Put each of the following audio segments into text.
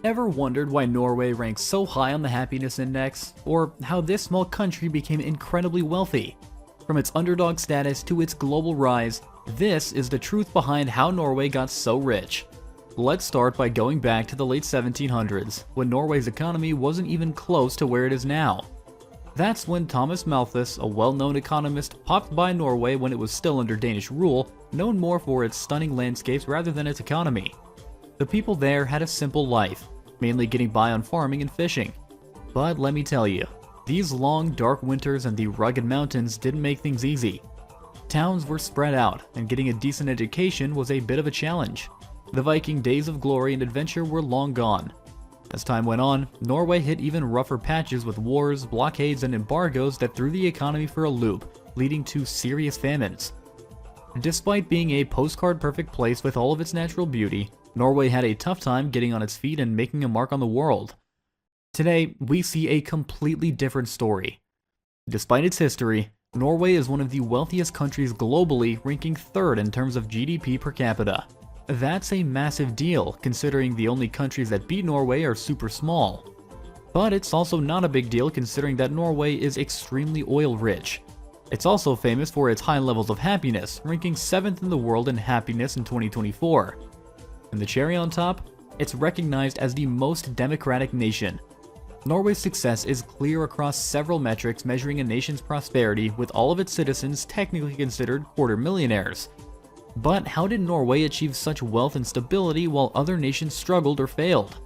Ever wondered why Norway ranks so high on the happiness index, or how this small country became incredibly wealthy? From its underdog status to its global rise, this is the truth behind how Norway got so rich. Let's start by going back to the late 1700s, when Norway's economy wasn't even close to where it is now. That's when Thomas Malthus, a well-known economist, popped by Norway when it was still under Danish rule, known more for its stunning landscapes rather than its economy. The people there had a simple life, mainly getting by on farming and fishing. But let me tell you, these long, dark winters and the rugged mountains didn't make things easy. Towns were spread out, and getting a decent education was a bit of a challenge. The Viking days of glory and adventure were long gone. As time went on, Norway hit even rougher patches with wars, blockades, and embargoes that threw the economy for a loop, leading to serious famines. Despite being a postcard-perfect place with all of its natural beauty, Norway had a tough time getting on its feet and making a mark on the world. Today, we see a completely different story. Despite its history, Norway is one of the wealthiest countries globally, ranking third in terms of GDP per capita. That's a massive deal, considering the only countries that beat Norway are super small. But it's also not a big deal considering that Norway is extremely oil-rich. It's also famous for its high levels of happiness, ranking 7th in the world in happiness in 2024. And the cherry on top? It's recognized as the most democratic nation. Norway's success is clear across several metrics measuring a nation's prosperity, with all of its citizens technically considered quarter millionaires. But how did Norway achieve such wealth and stability while other nations struggled or failed?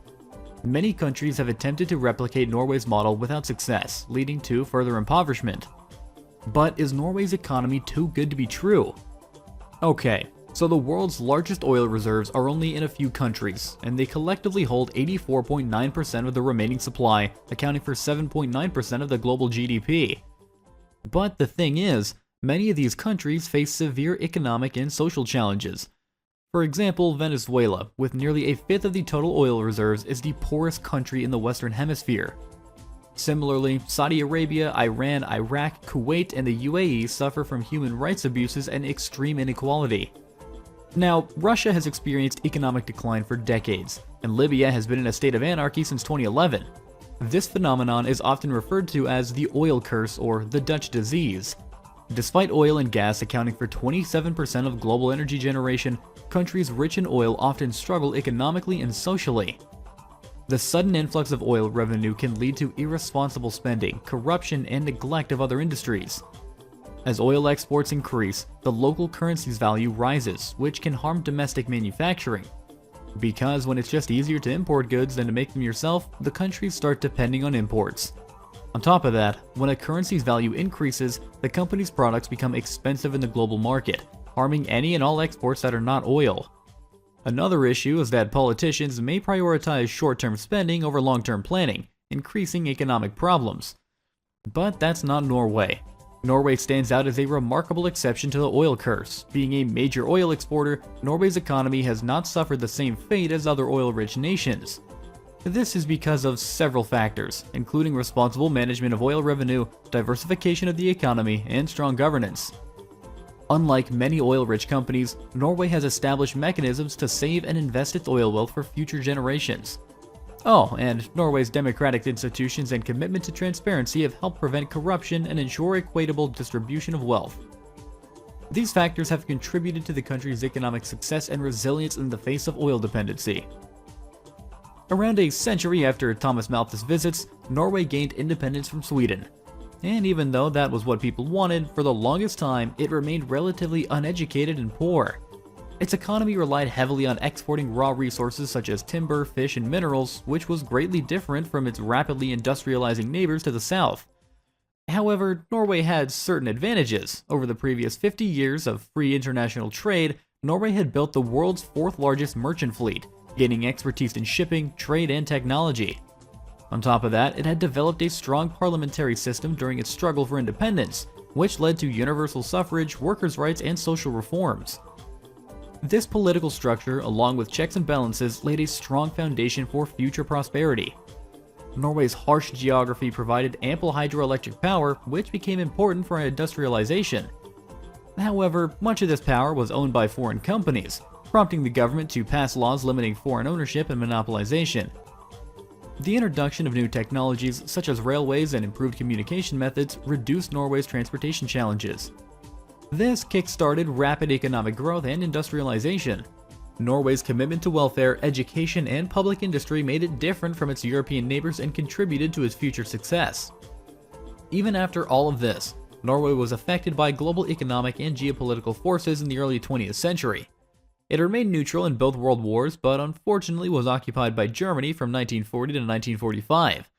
Many countries have attempted to replicate Norway's model without success, leading to further impoverishment. But is Norway's economy too good to be true? Okay, so the world's largest oil reserves are only in a few countries, and they collectively hold 84.9% of the remaining supply, accounting for 7.9% of the global GDP. But the thing is, many of these countries face severe economic and social challenges. For example, Venezuela, with nearly a fifth of the total oil reserves, is the poorest country in the Western Hemisphere. Similarly, Saudi Arabia, Iran, Iraq, Kuwait, and the UAE suffer from human rights abuses and extreme inequality. Now, Russia has experienced economic decline for decades, and Libya has been in a state of anarchy since 2011. This phenomenon is often referred to as the oil curse or the Dutch disease. Despite oil and gas accounting for 27% of global energy generation, countries rich in oil often struggle economically and socially. The sudden influx of oil revenue can lead to irresponsible spending, corruption, and neglect of other industries. As oil exports increase, the local currency's value rises, which can harm domestic manufacturing. Because when it's just easier to import goods than to make them yourself, the countries start depending on imports. On top of that, when a currency's value increases, the company's products become expensive in the global market, harming any and all exports that are not oil. Another issue is that politicians may prioritize short-term spending over long-term planning, increasing economic problems. But that's not Norway. Norway stands out as a remarkable exception to the oil curse. Being a major oil exporter, Norway's economy has not suffered the same fate as other oil-rich nations. This is because of several factors, including responsible management of oil revenue, diversification of the economy, and strong governance. Unlike many oil-rich companies, Norway has established mechanisms to save and invest its oil wealth for future generations. Oh, and Norway's democratic institutions and commitment to transparency have helped prevent corruption and ensure equitable distribution of wealth. These factors have contributed to the country's economic success and resilience in the face of oil dependency. Around a century after Thomas Malthus' visits, Norway gained independence from Sweden. And even though that was what people wanted, for the longest time, it remained relatively uneducated and poor. Its economy relied heavily on exporting raw resources such as timber, fish, and minerals, which was greatly different from its rapidly industrializing neighbors to the south. However, Norway had certain advantages. Over the previous 50 years of free international trade, Norway had built the world's fourth largest merchant fleet, gaining expertise in shipping, trade, and technology. On top of that, it had developed a strong parliamentary system during its struggle for independence, which led to universal suffrage, workers' rights, and social reforms. This political structure, along with checks and balances, laid a strong foundation for future prosperity. Norway's harsh geography provided ample hydroelectric power, which became important for industrialization. However, much of this power was owned by foreign companies, prompting the government to pass laws limiting foreign ownership and monopolization. The introduction of new technologies such as railways and improved communication methods reduced Norway's transportation challenges. This kick-started rapid economic growth and industrialization. Norway's commitment to welfare, education, and public industry made it different from its European neighbors and contributed to its future success. Even after all of this, Norway was affected by global economic and geopolitical forces in the early 20th century. It remained neutral in both world wars, but unfortunately was occupied by Germany from 1940 to 1945.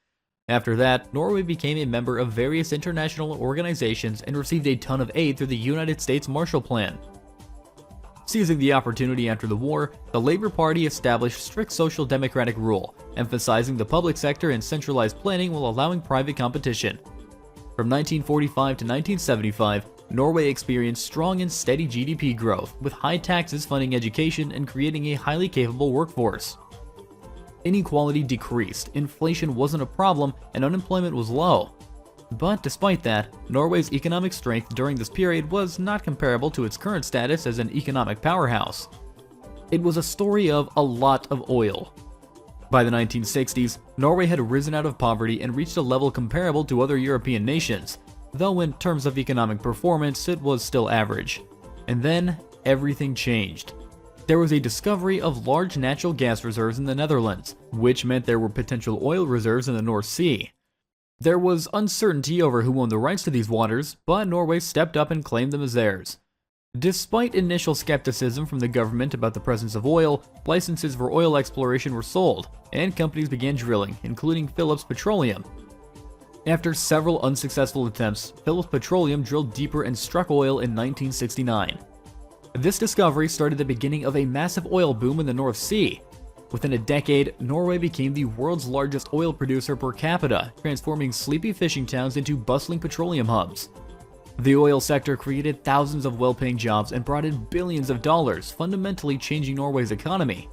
After that, Norway became a member of various international organizations and received a ton of aid through the United States Marshall Plan. Seizing the opportunity after the war, the Labour Party established strict social democratic rule, emphasizing the public sector and centralized planning while allowing private competition. From 1945 to 1975, Norway experienced strong and steady GDP growth, with high taxes funding education and creating a highly capable workforce. Inequality decreased, inflation wasn't a problem, and unemployment was low. But despite that, Norway's economic strength during this period was not comparable to its current status as an economic powerhouse. It was a story of a lot of oil. By the 1960s, Norway had risen out of poverty and reached a level comparable to other European nations, though in terms of economic performance, it was still average. And then, everything changed. There was a discovery of large natural gas reserves in the Netherlands, which meant there were potential oil reserves in the North Sea. There was uncertainty over who owned the rights to these waters, but Norway stepped up and claimed them as theirs. Despite initial skepticism from the government about the presence of oil, licenses for oil exploration were sold, and companies began drilling, including Phillips Petroleum. After several unsuccessful attempts, Phillips Petroleum drilled deeper and struck oil in 1969. This discovery started the beginning of a massive oil boom in the North Sea. Within a decade, Norway became the world's largest oil producer per capita, transforming sleepy fishing towns into bustling petroleum hubs. The oil sector created thousands of well-paying jobs and brought in billions of dollars, fundamentally changing Norway's economy.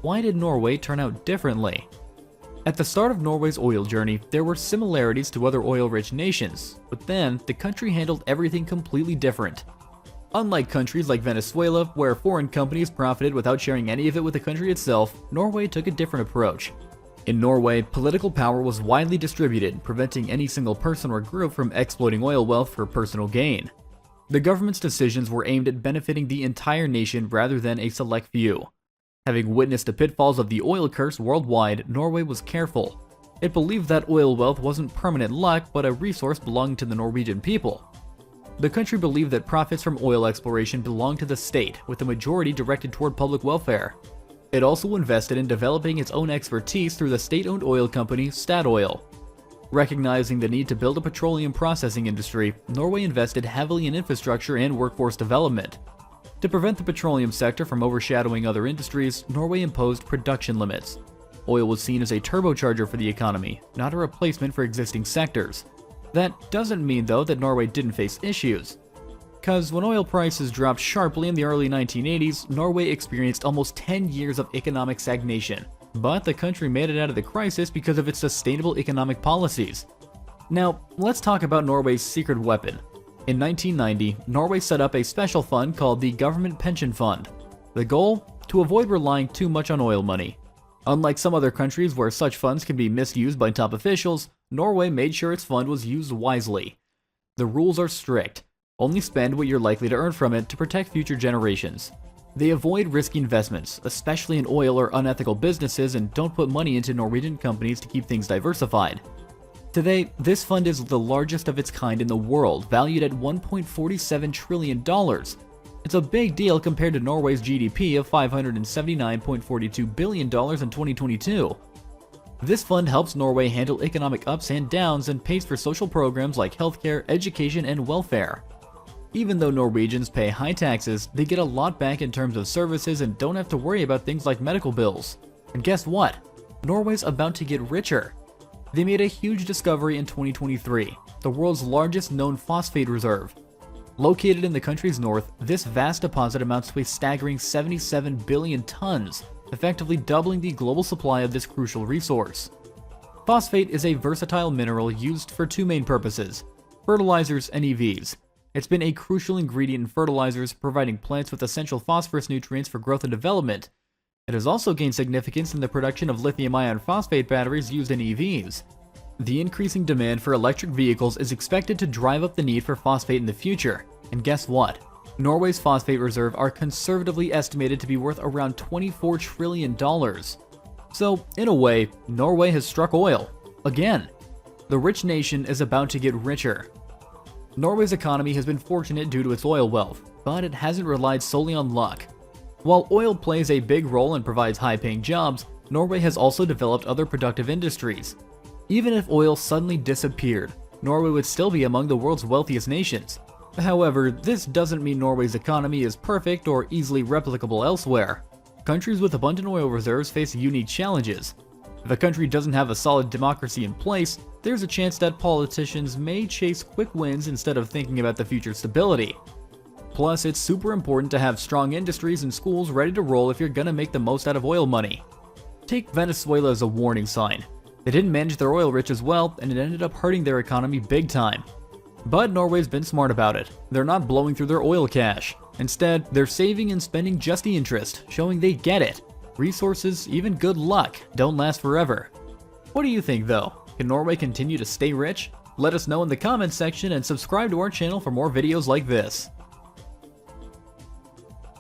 Why did Norway turn out differently? At the start of Norway's oil journey, there were similarities to other oil-rich nations, but then the country handled everything completely different. Unlike countries like Venezuela, where foreign companies profited without sharing any of it with the country itself, Norway took a different approach. In Norway, political power was widely distributed, preventing any single person or group from exploiting oil wealth for personal gain. The government's decisions were aimed at benefiting the entire nation rather than a select few. Having witnessed the pitfalls of the oil curse worldwide, Norway was careful. It believed that oil wealth wasn't permanent luck, but a resource belonging to the Norwegian people. The country believed that profits from oil exploration belonged to the state, with the majority directed toward public welfare. It also invested in developing its own expertise through the state-owned oil company Statoil. Recognizing the need to build a petroleum processing industry, Norway invested heavily in infrastructure and workforce development. To prevent the petroleum sector from overshadowing other industries, Norway imposed production limits. Oil was seen as a turbocharger for the economy, not a replacement for existing sectors. That doesn't mean, though, that Norway didn't face issues. Because when oil prices dropped sharply in the early 1980s, Norway experienced almost 10 years of economic stagnation. But the country made it out of the crisis because of its sustainable economic policies. Now, let's talk about Norway's secret weapon. In 1990, Norway set up a special fund called the Government Pension Fund. The goal? To avoid relying too much on oil money. Unlike some other countries where such funds can be misused by top officials, Norway made sure its fund was used wisely. The rules are strict. Only spend what you're likely to earn from it to protect future generations. They avoid risky investments, especially in oil or unethical businesses, and don't put money into Norwegian companies to keep things diversified. Today, this fund is the largest of its kind in the world, valued at $1.47 trillion. It's a big deal compared to Norway's GDP of $579.42 billion in 2022. This fund helps Norway handle economic ups and downs and pays for social programs like healthcare, education, and welfare. Even though Norwegians pay high taxes, they get a lot back in terms of services and don't have to worry about things like medical bills. And guess what? Norway's about to get richer. They made a huge discovery in 2023, the world's largest known phosphate reserve. Located in the country's north, this vast deposit amounts to a staggering 77 billion tons, effectively doubling the global supply of this crucial resource. Phosphate is a versatile mineral used for two main purposes: fertilizers and EVs. It's been a crucial ingredient in fertilizers, providing plants with essential phosphorus nutrients for growth and development. It has also gained significance in the production of lithium iron phosphate batteries used in EVs. The increasing demand for electric vehicles is expected to drive up the need for phosphate in the future, and guess what? Norway's phosphate reserve are conservatively estimated to be worth around $24 trillion. So, in a way, Norway has struck oil. Again. The rich nation is about to get richer. Norway's economy has been fortunate due to its oil wealth, but it hasn't relied solely on luck. While oil plays a big role and provides high-paying jobs, Norway has also developed other productive industries. Even if oil suddenly disappeared, Norway would still be among the world's wealthiest nations. However, this doesn't mean Norway's economy is perfect or easily replicable elsewhere. Countries with abundant oil reserves face unique challenges. If a country doesn't have a solid democracy in place, there's a chance that politicians may chase quick wins instead of thinking about the future stability. Plus, it's super important to have strong industries and schools ready to roll if you're gonna make the most out of oil money. Take Venezuela as a warning sign. They didn't manage their oil rich as well, and it ended up hurting their economy big time. But Norway's been smart about it. They're not blowing through their oil cash. Instead, they're saving and spending just the interest, showing they get it. Resources, even good luck, don't last forever. What do you think though? Can Norway continue to stay rich? Let us know in the comments section and subscribe to our channel for more videos like this.